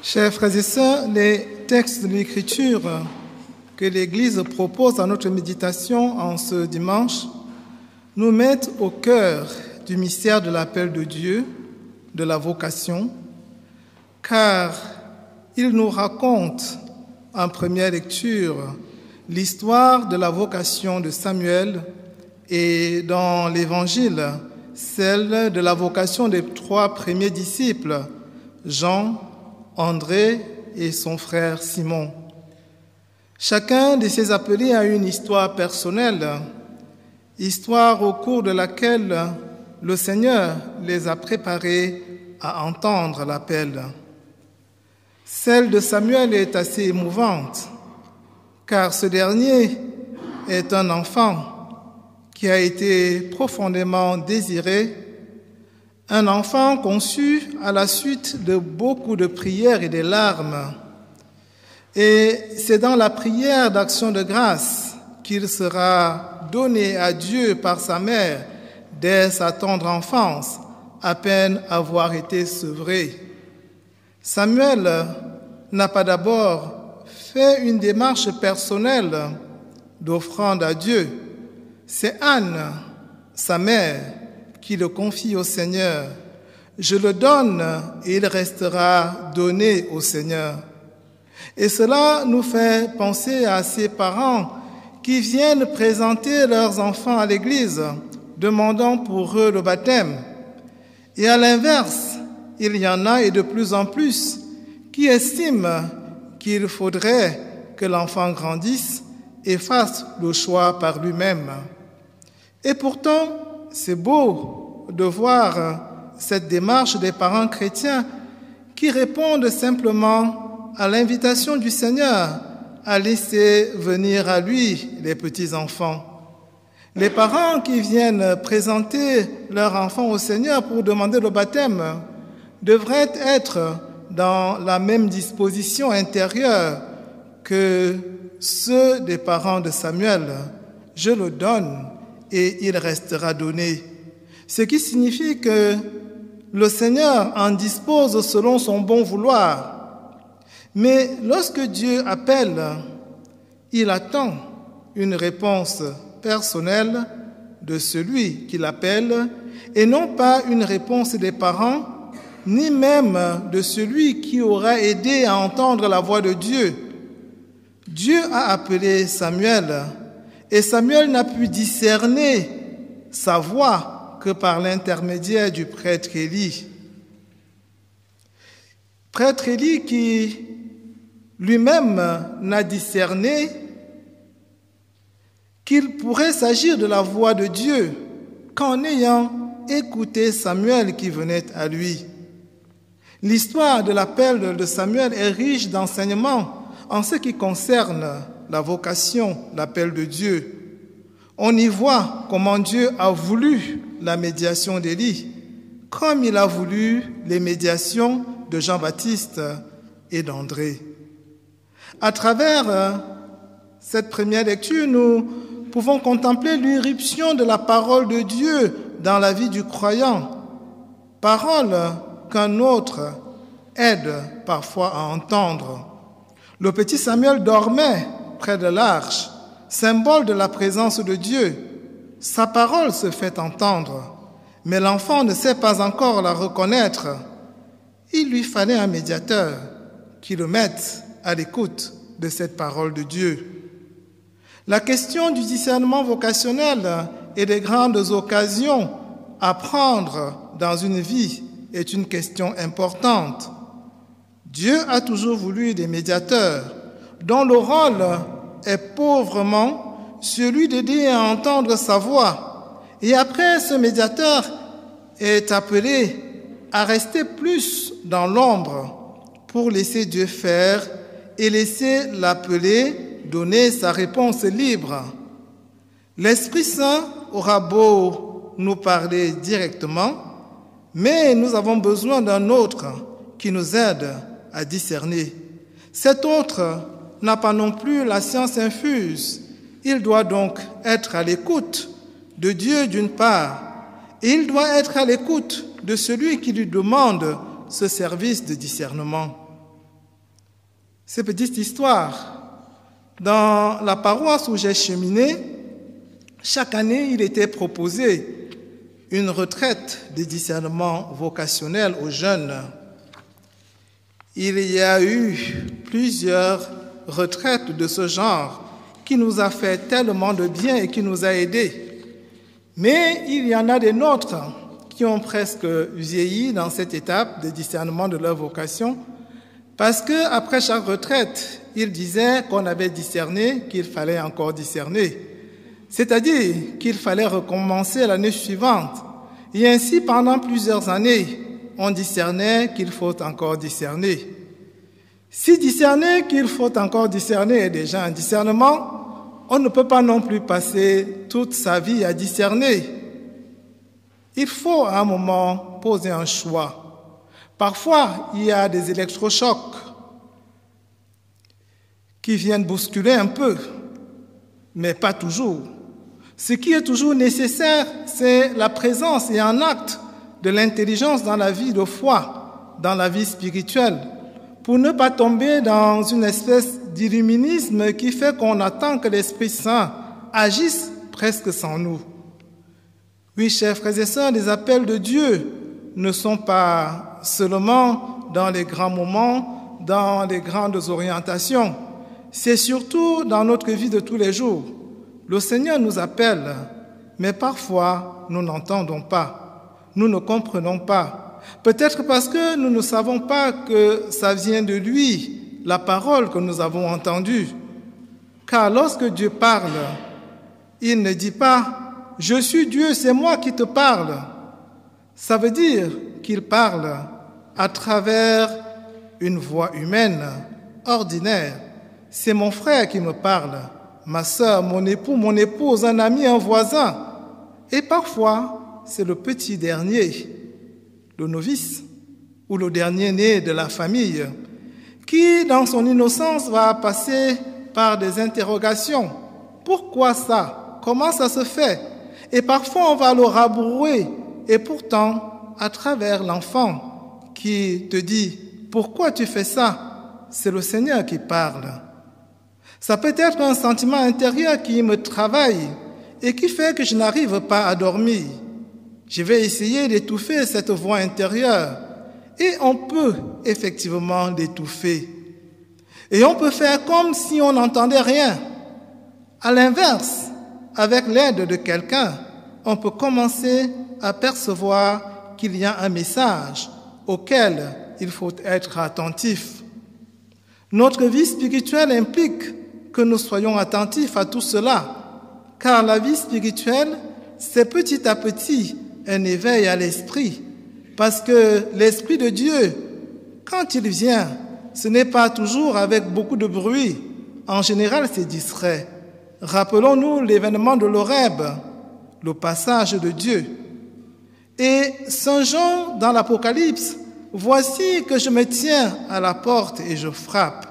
Chers frères et sœurs, les textes de l'Écriture que l'Église propose à notre méditation en ce dimanche nous mettent au cœur du mystère de l'appel de Dieu, de la vocation, car ils nous racontent en première lecture l'histoire de la vocation de Samuel et dans l'Évangile, celle de la vocation des 3 premiers disciples, Jean, André et son frère Simon. Chacun de ces appelés a une histoire personnelle, histoire au cours de laquelle le Seigneur les a préparés à entendre l'appel. Celle de Samuel est assez émouvante, car ce dernier est un enfant qui a été profondément désiré, un enfant conçu à la suite de beaucoup de prières et de larmes. Et c'est dans la prière d'action de grâce qu'il sera donné à Dieu par sa mère dès sa tendre enfance, à peine avoir été sevré. Samuel n'a pas d'abord fait une démarche personnelle d'offrande à Dieu. C'est Anne, sa mère, qui le confie au Seigneur. Je le donne et il restera donné au Seigneur. Et cela nous fait penser à ces parents qui viennent présenter leurs enfants à l'église, demandant pour eux le baptême. Et à l'inverse, il y en a et de plus en plus qui estiment qu'il faudrait que l'enfant grandisse et fasse le choix par lui-même. Et pourtant, c'est beau de voir cette démarche des parents chrétiens qui répondent simplement à l'invitation du Seigneur à laisser venir à lui les petits-enfants. Les parents qui viennent présenter leurs enfants au Seigneur pour demander le baptême devraient être dans la même disposition intérieure que ceux des parents de Samuel. Je le donne et il restera donné. Ce qui signifie que le Seigneur en dispose selon son bon vouloir. Mais lorsque Dieu appelle, il attend une réponse personnelle de celui qui l'appelle et non pas une réponse des parents, ni même de celui qui aura aidé à entendre la voix de Dieu. Dieu a appelé Samuel et Samuel n'a pu discerner sa voix que par l'intermédiaire du prêtre Élie. Prêtre Élie qui lui-même n'a discerné qu'il pourrait s'agir de la voix de Dieu qu'en ayant écouté Samuel qui venait à lui. L'histoire de l'appel de Samuel est riche d'enseignements en ce qui concerne la vocation, l'appel de Dieu. On y voit comment Dieu a voulu la médiation d'Élie, comme il a voulu les médiations de Jean-Baptiste et d'André. À travers cette première lecture, nous pouvons contempler l'irruption de la parole de Dieu dans la vie du croyant, parole qu'un autre aide parfois à entendre. Le petit Samuel dormait près de l'arche, symbole de la présence de Dieu. Sa parole se fait entendre, mais l'enfant ne sait pas encore la reconnaître. Il lui fallait un médiateur qui le mette à l'écoute de cette parole de Dieu. La question du discernement vocationnel et des grandes occasions à prendre dans une vie est une question importante. Dieu a toujours voulu des médiateurs dont le rôle est pauvrement celui d'aider à entendre sa voix. Et après, ce médiateur est appelé à rester plus dans l'ombre pour laisser Dieu faire et laisser l'appelé donner sa réponse libre. L'Esprit Saint aura beau nous parler directement, mais nous avons besoin d'un autre qui nous aide à discerner. Cet autre n'a pas non plus la science infuse. Il doit donc être à l'écoute de Dieu d'une part, et il doit être à l'écoute de celui qui lui demande ce service de discernement. Ces petites histoires. Dans la paroisse où j'ai cheminé, chaque année, il était proposé une retraite de discernement vocationnel aux jeunes. Il y a eu plusieurs retraites de ce genre qui nous a fait tellement de bien et qui nous a aidés. Mais il y en a des nôtres qui ont presque vieilli dans cette étape de discernement de leur vocation parce qu'après chaque retraite, ils disaient qu'on avait discerné, qu'il fallait encore discerner. C'est-à-dire qu'il fallait recommencer l'année suivante. Et ainsi, pendant plusieurs années, on discernait qu'il faut encore discerner. Si discerner qu'il faut encore discerner est déjà un discernement, on ne peut pas non plus passer toute sa vie à discerner. Il faut à un moment poser un choix. Parfois, il y a des électrochocs qui viennent bousculer un peu, mais pas toujours. Ce qui est toujours nécessaire, c'est la présence et un acte de l'intelligence dans la vie de foi, dans la vie spirituelle, pour ne pas tomber dans une espèce d'illuminisme qui fait qu'on attend que l'Esprit Saint agisse presque sans nous. Oui, chers frères et sœurs, les appels de Dieu ne sont pas seulement dans les grands moments, dans les grandes orientations. C'est surtout dans notre vie de tous les jours. Le Seigneur nous appelle, mais parfois nous n'entendons pas, nous ne comprenons pas. Peut-être parce que nous ne savons pas que ça vient de lui, la parole que nous avons entendue. Car lorsque Dieu parle, il ne dit pas « Je suis Dieu, c'est moi qui te parle ». Ça veut dire qu'il parle à travers une voix humaine, ordinaire. C'est mon frère qui me parle, ma sœur, mon époux, mon épouse, un ami, un voisin. Et parfois, c'est le petit dernier, le novice ou le dernier-né de la famille, qui, dans son innocence, va passer par des interrogations. Pourquoi ça? Comment ça se fait? Et parfois, on va le rabrouer. Et pourtant, à travers l'enfant qui te dit « Pourquoi tu fais ça ?» C'est le Seigneur qui parle. Ça peut être un sentiment intérieur qui me travaille et qui fait que je n'arrive pas à dormir. Je vais essayer d'étouffer cette voix intérieure et on peut effectivement l'étouffer. Et on peut faire comme si on n'entendait rien. À l'inverse, avec l'aide de quelqu'un, on peut commencer à percevoir qu'il y a un message auquel il faut être attentif. Notre vie spirituelle implique que nous soyons attentifs à tout cela, car la vie spirituelle, c'est petit à petit un éveil à l'esprit, parce que l'Esprit de Dieu, quand il vient, ce n'est pas toujours avec beaucoup de bruit. En général, c'est distrait. Rappelons-nous l'événement de l'Horeb, le passage de Dieu. Et Saint Jean, dans l'Apocalypse, « Voici que je me tiens à la porte et je frappe. »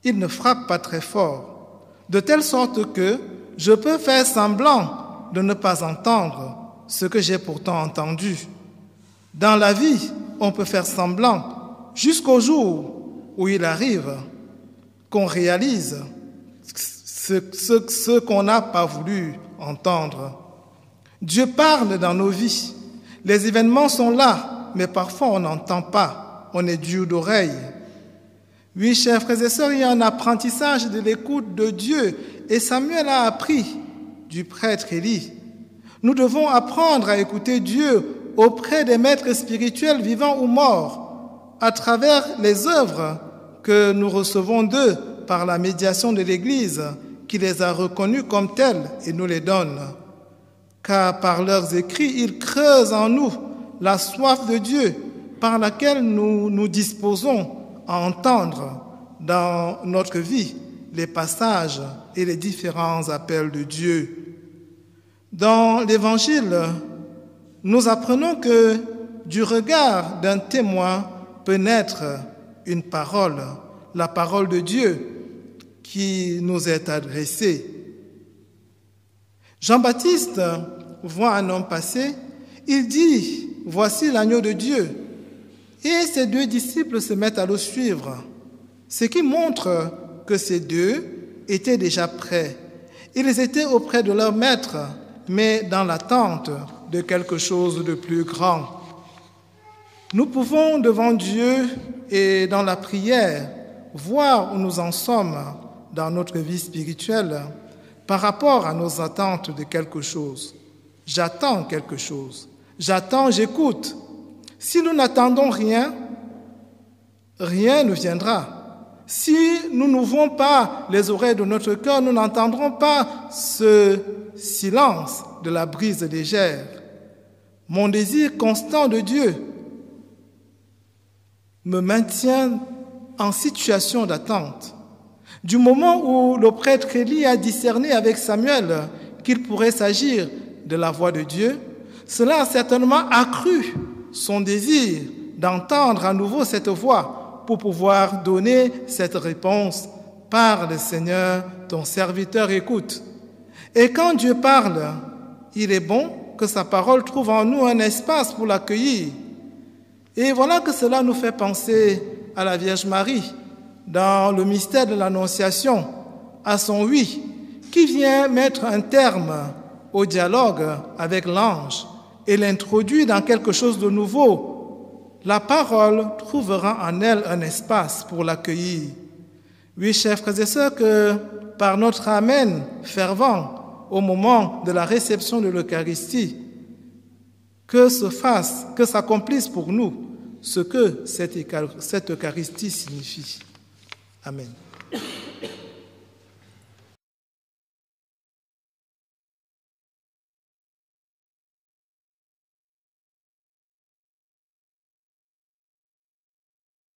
Il ne frappe pas très fort, de telle sorte que je peux faire semblant de ne pas entendre ce que j'ai pourtant entendu. Dans la vie, on peut faire semblant jusqu'au jour où il arrive qu'on réalise ce qu'on n'a pas voulu entendre. Dieu parle dans nos vies. Les événements sont là, mais parfois on n'entend pas. On est dur d'oreille. Oui, chers frères et sœurs, il y a un apprentissage de l'écoute de Dieu. Et Samuel a appris du prêtre Élie. Nous devons apprendre à écouter Dieu auprès des maîtres spirituels vivants ou morts, à travers les œuvres que nous recevons d'eux par la médiation de l'Église, qui les a reconnus comme tels et nous les donne. Car par leurs écrits, ils creusent en nous la soif de Dieu par laquelle nous nous disposons à entendre dans notre vie les passages et les différents appels de Dieu. Dans l'Évangile, nous apprenons que du regard d'un témoin peut naître une parole, la parole de Dieu qui nous est adressée. Jean-Baptiste voit un homme passer, il dit « Voici l'agneau de Dieu ». Et ses deux disciples se mettent à le suivre. ce qui montre que ces deux étaient déjà prêts. Ils étaient auprès de leur maître, mais dans l'attente de quelque chose de plus grand. Nous pouvons, devant Dieu et dans la prière, voir où nous en sommes dans notre vie spirituelle par rapport à nos attentes de quelque chose. J'attends quelque chose. J'attends, j'écoute. Si nous n'attendons rien, rien ne viendra. Si nous n'ouvrons pas les oreilles de notre cœur, nous n'entendrons pas ce silence de la brise légère. Mon désir constant de Dieu me maintient en situation d'attente. Du moment où le prêtre Élie a discerné avec Samuel qu'il pourrait s'agir de la voix de Dieu, cela a certainement accru son désir d'entendre à nouveau cette voix pour pouvoir donner cette réponse. Parle, Seigneur, ton serviteur écoute. Et quand Dieu parle, il est bon que sa parole trouve en nous un espace pour l'accueillir. Et voilà que cela nous fait penser à la Vierge Marie, dans le mystère de l'Annonciation, à son oui, qui vient mettre un terme au dialogue avec l'ange et l'introduit dans quelque chose de nouveau. La parole trouvera en elle un espace pour l'accueillir. Oui, chers frères et sœurs, que par notre Amen fervent au moment de la réception de l'Eucharistie, que s'accomplisse pour nous ce que cette Eucharistie signifie. Amen.